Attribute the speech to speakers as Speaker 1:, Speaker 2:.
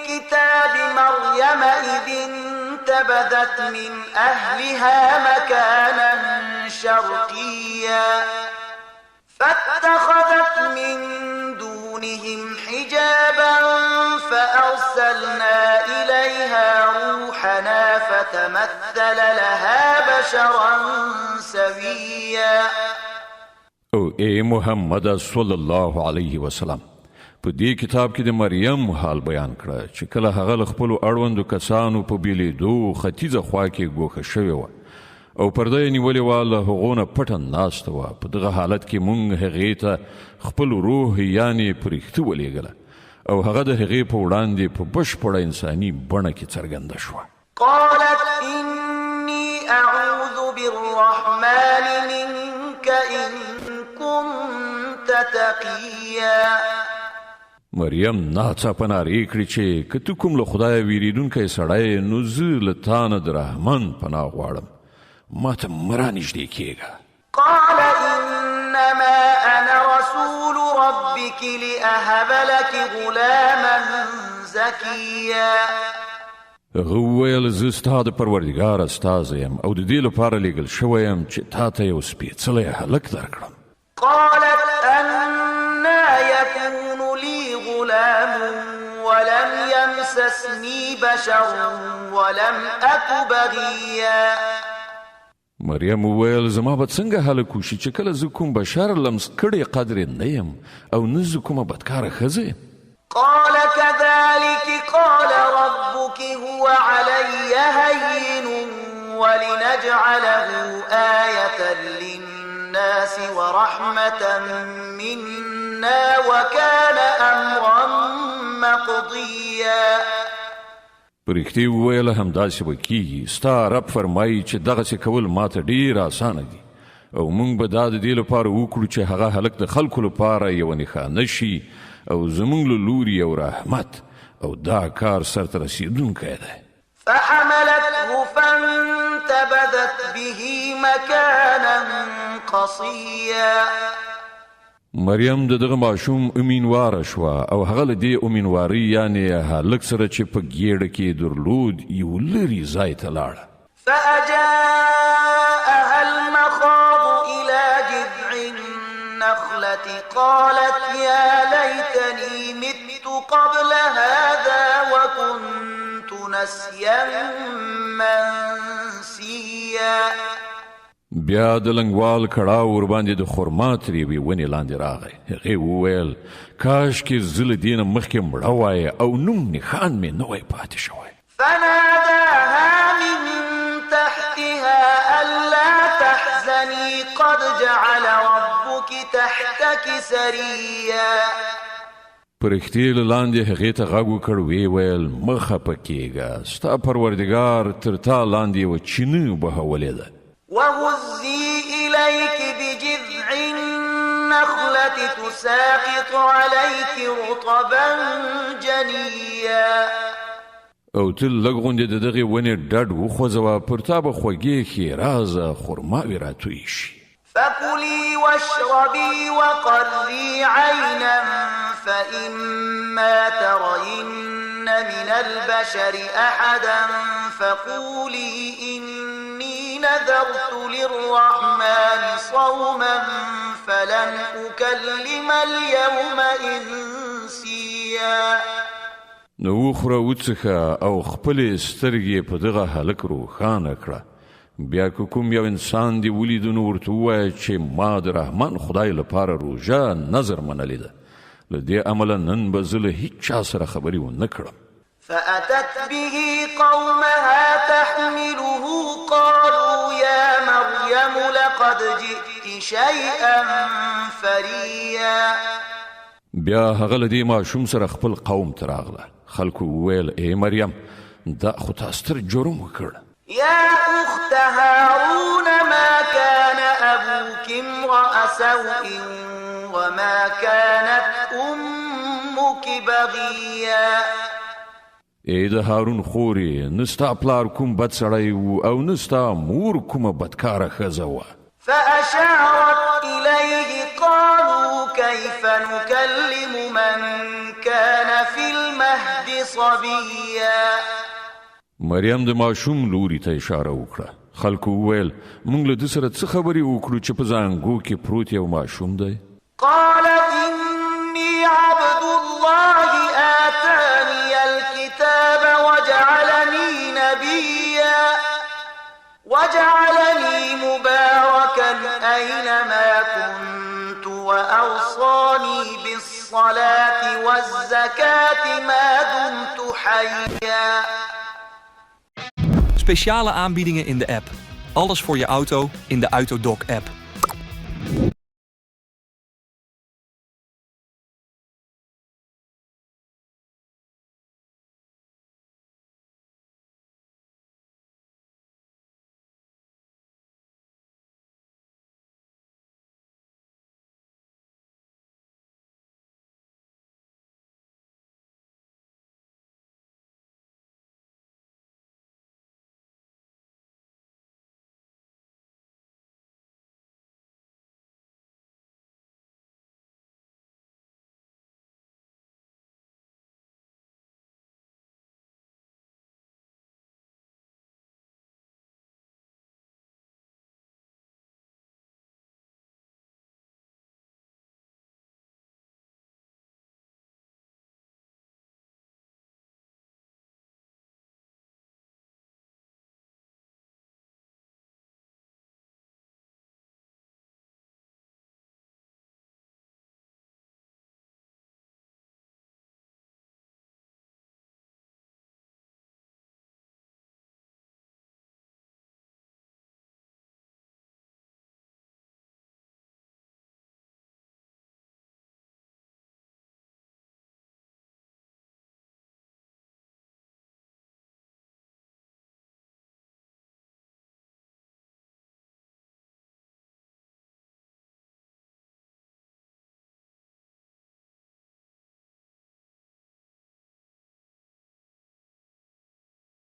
Speaker 1: كتاب مريم إذ انتبذت من أهلها مكانا شرقيا فاتخذت من دونهم حجابا فأرسلنا إليها روحنا فتمثل لها بشرا سويا.
Speaker 2: او اے محمد صلی الله علیه وسلم په دې کتاب کې د مریم حال بیان کړه چې کله هغه خپل اړوندو کسانو په بیلیدو ختیځه خوا کې ګوښه شوې وه او پرده یې نیولې وه له هغو نه پټه ناسته وه. په دغه حالت کې موږ هغې ته خپل روح یعنې فرښته ولېږله او هغه د هغې په وړاندې په بشپړه انساني بڼه کې څرګنده شوه.
Speaker 1: قالت إني أعوذ بالرحمن منك إن كنت تقيا.
Speaker 2: مریم ناڅاپه نارې کړې چې که ته کوم له خدایه ویریدونکی سړی نو زه له تا نه د رحمان پناه غواړم، ما ته مه رانږدې کېږه.
Speaker 1: قال إنما أنا رسول ربك لأهب لك غلاما زكيا.
Speaker 2: هغه وویل زه ستا د پروردګار استازی یم او د دې لپاره لیږل شوی یم چې تا ته یو سپېڅلی هلک درکړم.
Speaker 1: قالت أنا يكون لي غلام ولم يمسسني بشر ولم أك بغيا.
Speaker 2: مریم وویل زما به څنګه هلک وشي چې کله زه کوم بشر لمس کړی قدرې نه یم او نه زه کومه بدکاره ښځه یم.
Speaker 1: قال كذلك قال ربك هو علي هين ولنجعله آية للناس ورحمة منا وكان أمرا مقضيا.
Speaker 2: پرښتې وویل همداسې به کېږي، ستا رب فرمایي چې دغسې کول ماته ډېر اسانه دي او موږ به دا د دې لپاره وکړو چې هغه هلک د خلکو لپاره یوه نښانه شي او زموږ له لوري یو رحمت او دا کار سرته رسېدونکی دی.
Speaker 1: فحملته فانتبذت به مكانا قصيا.
Speaker 2: مریم د دغه ماشوم امیندواره شوه او هغه له دې امیندوارۍ یعنې هلک سره چې په ګېډه کې درلود یو لرې ځای ته لاړه.
Speaker 1: فأجاءها المخاض إلى جذع النخلة قالت يا ليتني مت قبل هذا وكنت نسيا منسيا.
Speaker 2: بیا د لنګوال کړاو ورباندې د خرما ترېوې ونې لاندې راغی. هغې وویل کاشکې زه له دې نه مخکې مړه وای او نوم نښان مې نه وای پاتې شوی.
Speaker 1: فناداها من تحتها ألا تحزني قد جعل ربك تحتك سريا.
Speaker 2: پرښتې له لاندې هغې ته غږ وکړ ویې ویل مه خفه کېږه، ستا پروردګار تر تا لاندې یوه چینه وبهولې ده.
Speaker 1: وهزي إليك بجذع النخلة تساقط عليك رطبا جنيا.
Speaker 2: او ته لږ غوندې د دغې ونې ډډ وخوځوه، پر تا به خوږې ښېرازه خرماوې راتویې شي.
Speaker 1: فكلي واشربي وقري عينا فإما ترين من البشر أحدا فقولي إني نذرت للرحمن صوما فلن أكلم اليوم إنسيا.
Speaker 2: نو وخوره وڅښه او خپلې سترګې په دغه هلک روښانه کړه. بیا که کوم یو انسان دې ولیدو نو ورته ووایه چې ما د رحمان خدای لپاره روژه نظر منلې ده، له دې امله نن به زه له هیچ چا سره خبرې ونه کړم.
Speaker 1: فأتت به قومها تحمله قالوا يا مريم لقد جئت شيئا فريا.
Speaker 2: بیا هغه له دې ماشوم سره خپل قوم ته راغله. خلکو وویل ای مریم دا خو تا ستر جرم وکړ.
Speaker 1: يا أخت هارون ما كان أبوك امرأ سوء وما كانت أمك بغيا.
Speaker 2: ای د هارون خورې نه ستا پلار کوم بد سړی و او نه ستا مور کومه بدکاره ښځه وه.
Speaker 1: فأشارت إليه قالوا كيف نكلم من كان في المهد المهد صبيا.
Speaker 2: مریم د ماشوم لوري ته اشاره وکړه. خلکو وویل موږ له دې سره څه خبرې وکړو چې په زانګو کې پروت یو ماشوم دی.
Speaker 1: قال إني عبد الله آتاني الكتاب وجعلني مباركا أينما كنت وأوصاني بالصلاة والزكاة ما دمت حيا.
Speaker 3: Speciale aanbiedingen in de app. Alles voor je auto in de Autodoc app.